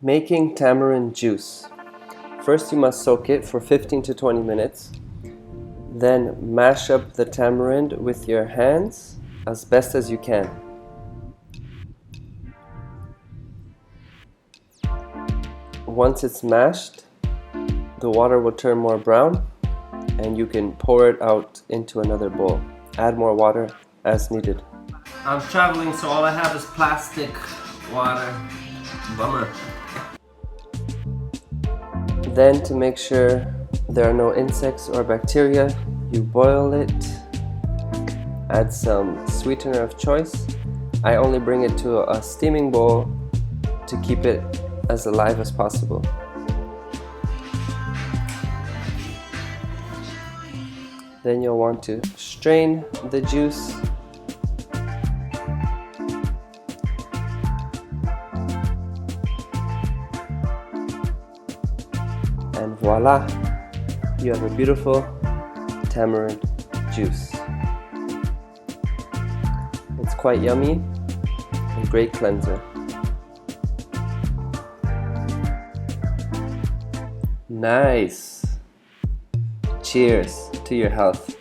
Making tamarind juice. First you must soak it for 15 to 20 minutes. Then mash up the tamarind with your hands as best as you can. Once it's mashed, the water will turn more brown and you can pour it out into another bowl. Add more water as needed. I'm traveling, so all I have is plastic water. Bummer. Then, to make sure there are no insects or bacteria, you boil it. Add some sweetener of choice. I only bring it to a steaming bowl to keep it as alive as possible. Then you'll want to strain the juice. And voila, you have a beautiful tamarind juice. It's quite yummy and great cleanser. Nice. Cheers to your health.